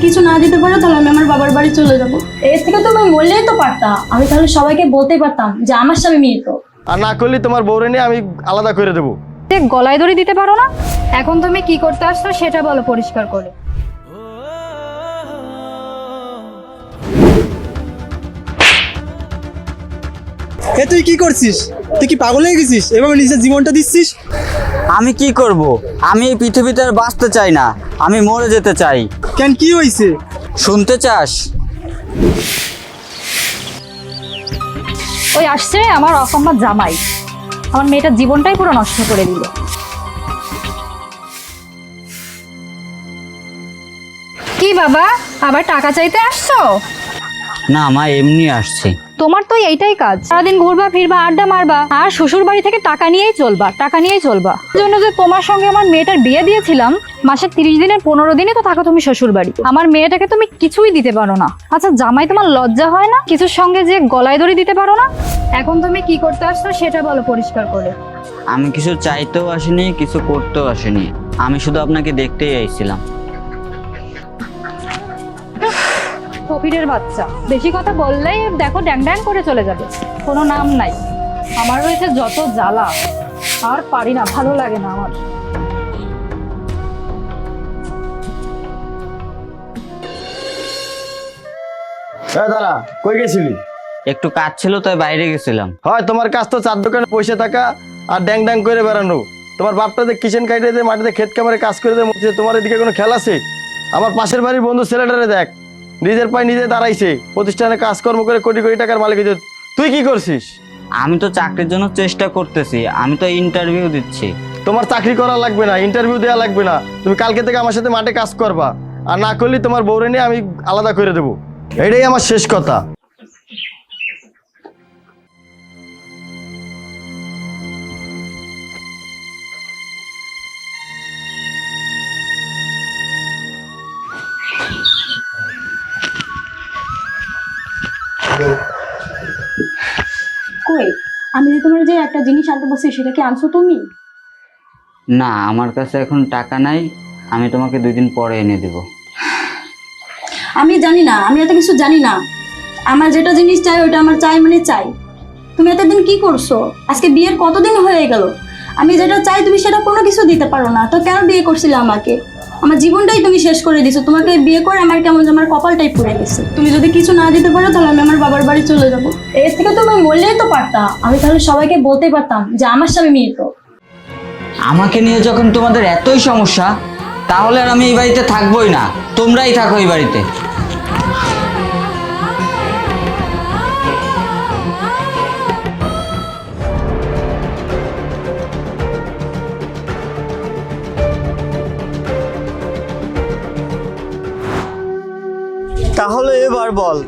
কিছু না দিতে পারো তাহলে আমি আমার বাবার বাড়ি চলে যাবো। এর থেকে তুমি বললেই তো পারতা, আমি তাহলে সবাইকে বলতেই পারতাম যে আমার স্বামী মৃত। আর না করলে তোমার বউরে নিয়ে আমি আলাদা করে দেবো। গলায় দড়ি দিতে পারো না? এখন তুমি কি করতে আসছো সেটা বলো পরিষ্কার করে। এ তুই কি করছিস? তুই কি পাগল হয়ে গেছিস? এভাবে নিজের জীবনটা দিচ্ছিস? আমি কি করব? আমি এই পৃথিবীতে আর বাঁচতে চাই না, আমি মরে যেতে চাই। কেন, কি হয়েছে? শুনতে চাস? ওই আসছে আমার অসম্মান জামাই, আমার মেয়েটার জীবনটাই পুরো নষ্ট করে দিল। কি বাবা, আবার টাকা চাইতে আসছো? না মা, এমনি আসছি। তোমার তো এইটাই কাজ, সারাদিন ঘুরবা ফিরবা আড্ডা মারবা আর শ্বশুর বাড়ি থেকে টাকা নিয়েই চলবা, টাকা নিয়েই চলবা। জন্য যে তোমার সঙ্গে আমার মেয়েটার বিয়ে দিয়েছিলাম, মাসের 30 দিনের 15 দিনে তো থাকো তুমি শ্বশুর বাড়ি। আমার মেয়েটাকে তুমি কিছুই দিতে পারো না। আচ্ছা জামাই, তোমার লজ্জা হয় না কিছুর সঙ্গে যে গলায় দড়ি দিতে পারো না? এখন তুমি কি করতে আসছো সেটা বলো পরিষ্কার করে। আমি কিছু চাইতেও আসিনি, কিছু করতেও আসিনি, আমি শুধু আপনাকে দেখতেই আইছিলাম। ফকিরের বাচ্চা, বেশি কথা বললেই দেখো ড্যাং ড্যাং করে চলে যাবে, কোনো নাম নাই। আমার রয়েছে যত জ্বালা, আর পারি না, ভালো লাগে না আমার। দাঁড়া, কই গেছিলি? একটু কাজ ছিল তাই বাইরে গেছিলাম। হয় তোমার কাজ তো চার দোকানে পয়সা থাকা আর ড্যাং ড্যাং করে বেড়ানো। তোমার বাপটা যে কিচেন কাইটে দিয়ে মাটিতে ক্ষেত কামারে কাজ করে দেয়, তোমার এদিকে কোনো খেলা আছে? আমার পাশের বাড়ির বন্ধু ছেলেটারে দেখ, নিজের পায়ে নিজে দাঁড়াইছে, প্রতিষ্ঠানে কাজকর্ম করে কোটি কোটি টাকার মালিক হয়েছে। তুই কি করছিস? আমি তো চাকরির জন্য চেষ্টা করতেছি, আমি তো ইন্টারভিউ দিচ্ছি। তোমার চাকরি করা লাগবে না, ইন্টারভিউ দেওয়া লাগবে না, তুমি কালকে থেকে আমার সাথে মাঠে কাজ করবা। আর না করলে তোমার বউরে নিয়ে আমি আলাদা করে দেবো। এটাই আমার শেষ কথা। কই, আমি যে তোমার যে একটা জিনিস আনতে বলছি সেটা কি আনছো তুমি? না, আমার কাছে এখন টাকা নাই, আমি তোমাকে 2 দিন পরে এনে দেব। আমি জানি না, আমি এত কিছু জানি না। আমার যেটা জিনিস চাই ওটা আমার চাই মানে চাই। তুমি এতদিন কি করছো? আজকে বিয়ের কতদিন হয়ে গেল, আমি যেটা চাই তুমি সেটা কোনো কিছু দিতে পারো না, তো কেন বিয়ে করছিলে আমাকে? আমার জীবনটাই তুমি শেষ করে দিছো। তোমাকে বিয়ে করে আমার কেমন যেন আমার কপালটাই পুড়ে গেছে। তুমি যদি কিছু না দিতে পারো তাহলে আমি আমার বাবার বাড়ি চলে যাবো। এর থেকে তুমি বললেই তো পারতা, আমি তাহলে সবাইকে বলতেই পারতাম যে আমার স্বামী মৃত। আমাকে নিয়ে যখন তোমাদের এতই সমস্যা, তাহলে আর আমি এই বাড়িতে থাকবোই না, তোমরাই থাকো এই বাড়িতে। তাহলে এবার বল,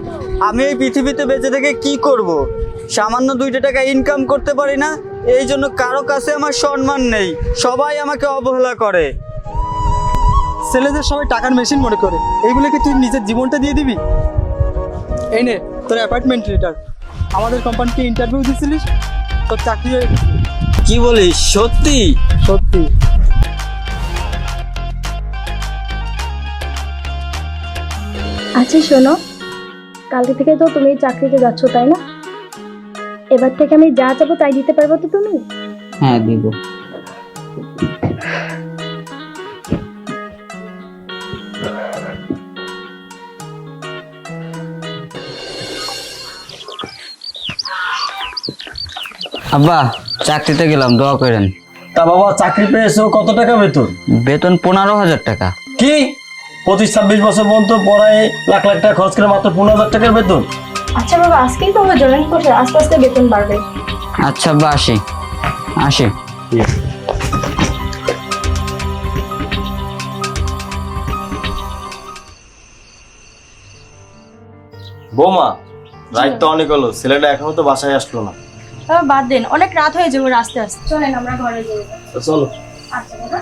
আমি এই পৃথিবীতে বেঁচে থেকে কি করব? সামান্য 2টা টাকা ইনকাম করতে পারি না, এই জন্য কারো কাছে আমার সম্মান নেই, সবাই আমাকে অবহেলা করে। ছেলেদের সবাই টাকার মেশিন মনে করে, এইগুলোকে তুই নিজের জীবনটা দিয়ে দিবি? এই নে তোর অ্যাপয়েন্টমেন্ট লেটার। আমাদের কোম্পানিতে ইন্টারভিউ দিয়েছিলিস, তোর চাকরি হয়ে গেছে। কি বলিস, সত্যি? সত্যি। আচ্ছা শোনো, কালকে থেকে তো তুমি চাকরিতে যাচ্ছ তাই না? এবার থেকে আমি যা চাবো তাই দিতে পারবো তো তুমি? হ্যাঁ দিব। আব্বা, চাকরিতে গেলাম, দোয়া করেন। তা বাবা, চাকরি পেয়েছো, কত টাকা বেতন? বেতন 15,000 টাকা। কি 25-26 বছর পর্যন্ত পড়ায় লাখ লাখ টাকা খরচ করে মাত্র 15,000 টাকার বেতন? আচ্ছা বাবা, আজকেই তো আমরা জয়েন করছি, আস্তে আস্তে বেতন বাড়বে। আচ্ছা আব্বা, আসি আসি। বৌমা, রাত তো অনেক হলো, ছেলেটা এখনো তো বাসায় আসলো না। বাদ দেন, অনেক রাত হয়ে যাবে, আস্তে আস্তে চলেন আমরা ঘরে যাই। তো চলো। আচ্ছা বাবা।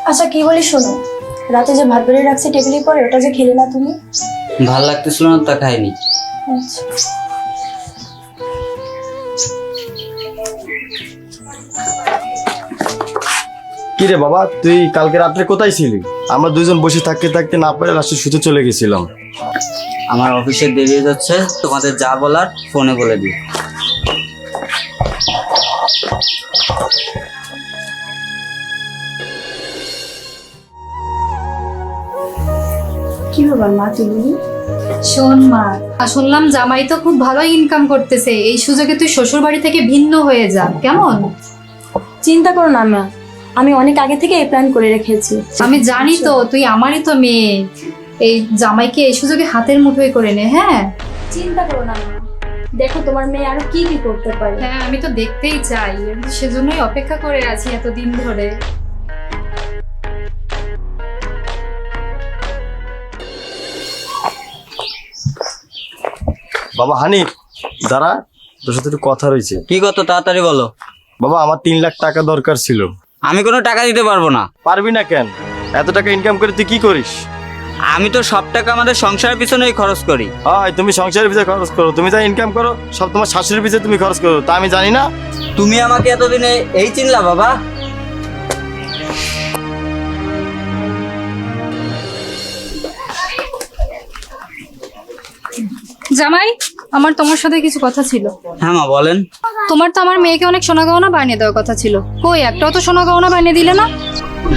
আচ্ছা কি বলি শোনো, রাতে যে ভাত বেড়ে রাখছি টেবিলের পরে ওটা যে খেলে না তুমি? ভাল লাগতেছিল না তা খাইনি। আচ্ছা। কি রে বাবা, তুই কালকে রাত্রে কোথায় ছিলি? আমরা দুজন বসে থাকতে থাকতে না পেরে লাস্টে শুতে চলে গেছিলাম। আমার অফিসে দেরি হয়ে যাচ্ছে, তোমাদের যা বলার ফোনে বলে দিই। কি ব্যাপার মা তুমি? শোন মা, শুনলাম জামাই তো খুব ভালো ইনকাম করতেছে, এই সুযোগে তুই শ্বশুর বাড়ি থেকে ভিন্ন হয়ে যা, কেমন? চিন্তা করো না মা, আমি অনেক আগে থেকে এই প্ল্যান করে রেখেছি। আমি জানি তো তুই আমারই তো মেয়ে, এই জামাইকে এই সুযোগে হাতের মুঠোয় করে নে। হ্যাঁ চিন্তা করো না মা, দেখো তোমার মেয়ে আরো কি কি করতে পারে। হ্যাঁ, আমি তো দেখতেই চাই, আমি তো সেজন্যই অপেক্ষা করে আছি এতদিন ধরে। বাবা হানিফ, দাঁড়া, তোর সাথে একটু কথা রয়েছে। কি কত তাড়াতাড়ি বলো। বাবা আমার 3 লাখ টাকা দরকার ছিল। আমি কোনো টাকা দিতে পারবো না। পারবি না কেন? এত টাকা ইনকাম করে তুই কি করিস? আমি তো সব টাকা আমাদের সংসারের পিছনেই খরচ করি। হয় তুমি সংসারের পিছনে খরচ করো, তুমি যা ইনকাম করো সব তোমার শাশুড়ির পিছনে তুমি খরচ করো, তা আমি জানি না? তুমি আমাকে এতদিনে এই চিনলা বাবা? জামাই, আমার তোমার সাথে কিছু কথা ছিল। হ্যাঁ মা বলেন। তোমার তো আমার মেয়েকে অনেক সোনা গহনা বানিয়ে দেওয়ার কথা ছিল, কই একটাও তো সোনা গহনা বানিয়ে দিলে না?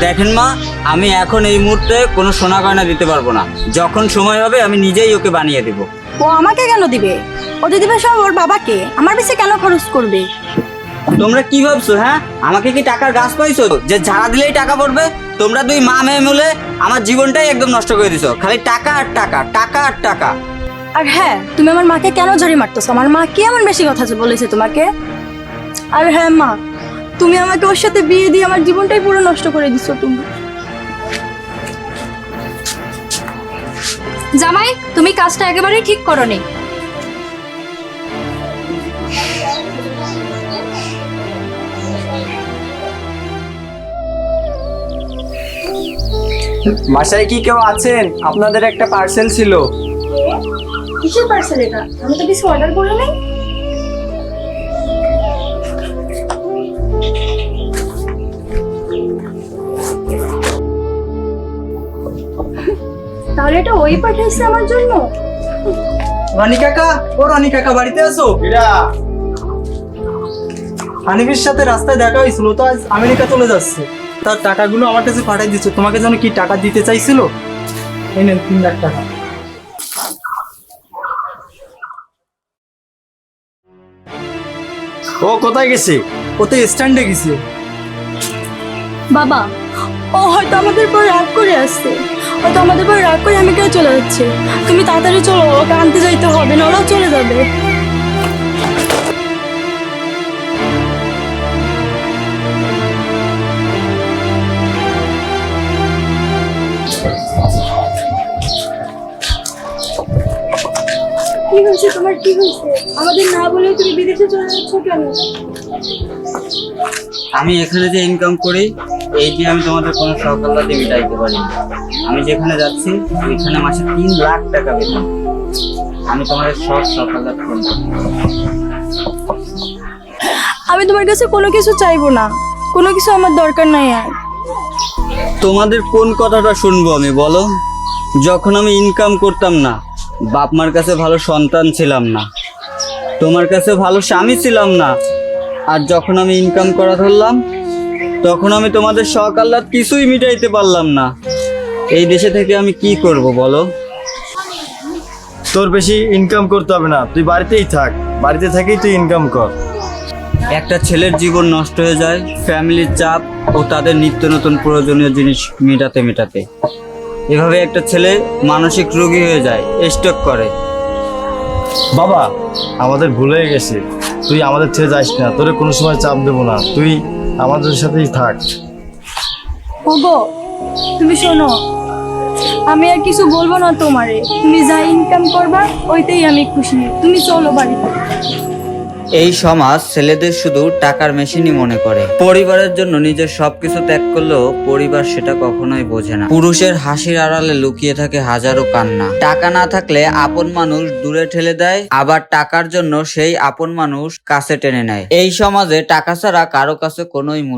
দেখেন মা, আমি এখন এই মুহূর্তে কোনো সোনা গয়না দিতে পারবো না। যখন সময় হবে আমি নিজেই ওকে বানিয়ে দেব। ও আমাকে কেন দিবে? ও দিদি সব ওর বাবাকে, আমার বেশি কেন খরচ করবে? তোমরা কি ভাবছো? হ্যাঁ, আমাকে কি টাকার গাছ পাইছো যে ঝাড়া দিলেই টাকা পড়বে? তোমরা দুই মা মেয়ে মিলে আমার জীবনটাই একদম নষ্ট করে দিছো। খালি টাকা আর টাকা, টাকা আর টাকা। আর হ্যাঁ, তুমি আমার মাকে কেন ঝাড়ি মারতেছো? আমার মা কি এমন বেশি কথা বলেছে তোমাকে? আর হ্যাঁ মা, তুমি আমাকে ওর সাথে বিয়ে দিয়ে আমার জীবনটাই পুরো নষ্ট করে দিছো তুমি। জামাই, তুমি কাজটা একেবারেই ঠিক করোনি। বাসায় কি কেউ আছেন? আপনাদের একটা পার্সেল ছিল। কিসের পার্সেল এটা? আমি তো কিছু অর্ডার করি নাই। তাহলে এটা ওই পাঠাইছে আমার জন্য? রানী কাকা, ও রানী কাকা বাড়িতে আছো? হানিফের সাথে রাস্তায় দেখা হয়েছিল, তো আজ আমেরিকা চলে যাচ্ছে। তার টাকাগুলো আমার কাছে পাঠিয়ে দিচ্ছে। তোমাকে যেন কি টাকা দিতে চাইছিল। এই নেন 3 লাখ টাকা। ও কোথায় গেছে? ওতে স্ট্যান্ডে গেছে। বাবা, ও হয়তো আমাদের উপর রাগ করে আসছে, হয়তো আমাদের উপর রাগ করে আমেরিকায় চলে যাচ্ছে। তুমি তাড়াতাড়ি চলো, ওকে আনতে যাইতে হবে, না ওরাও চলে যাবে। কি হয়েছে তোমার? কি হয়েছে? আমাদের না বলে তুমি বিদেশে চলে যাচ্ছ কেন? আমি এখানে যে ইনকাম করি, এই যে আমি তোমাদের কোনো সকাল্লাতে মিটাইতে পারি না। আমি যেখানে যাচ্ছি ওইখানে মাসে 3 লাখ টাকা বেতন। আমি তোমাদের সব সকাল্লা ফোন করি। আমি তোমার কাছে কোনো কিছু চাইবো না, কোনো কিছু আমার দরকার নাই আর। তোমাদের কোন কথাটা শুনবো আমি বলো? যখন আমি ইনকাম করতাম না, বাপ মার কাছে ভালো সন্তান ছিলাম না, তোমার কাছে ভালো স্বামী ছিলাম না, আর যখন আমি ইনকাম করা ধরলাম তখন আমি তোমাদের শখ আহ্লাদ কিছুই মিটাইতে পারলাম না। এই দেশে থেকে আমি কি করব বলো? তোর বেশি ইনকাম করতে হবে না, তুই বাড়িতেই থাক, বাড়িতে থেকেই তুই ইনকাম কর। একটা ছেলের জীবন নষ্ট হয়ে যায় ফ্যামিলির চাপ ও তাদের নিত্য নতুন প্রয়োজনীয় জিনিস মেটাতে মেটাতে। এভাবে একটা ছেলে মানসিক রোগী হয়ে যায়, স্ট্রোক করে। বাবা আমাদের ভুল হয়ে গেছে, তুই আমাদের ছেড়ে যাস না, তোরে কোনো সময় চাপ দেবো না, তুই আমাদের সাথেই থাক। ওগো, তুমি শোনো, আমি আর কিছু বলবো না তোমারে। তুমি যা ইনকাম করবা ওইতেই আমি খুশি। তুমি চলো বাড়িতে। এই সমাজ ছেলেদের শুধু টাকার মেশিনই মনে করে। পরিবারের জন্য নিজের সবকিছু ত্যাগ করলেও পরিবার সেটা কখনোই বোঝে না। পুরুষের হাসির আড়ালে লুকিয়ে থাকে হাজারো কান্না। টাকা না থাকলে আপন মানুষ দূরে ঠেলে দেয়, আবার টাকার জন্য সেই আপন মানুষ কাছে টেনে নেয়। এই সমাজে টাকা ছাড়া কারো কাছে কোনোই মূল্য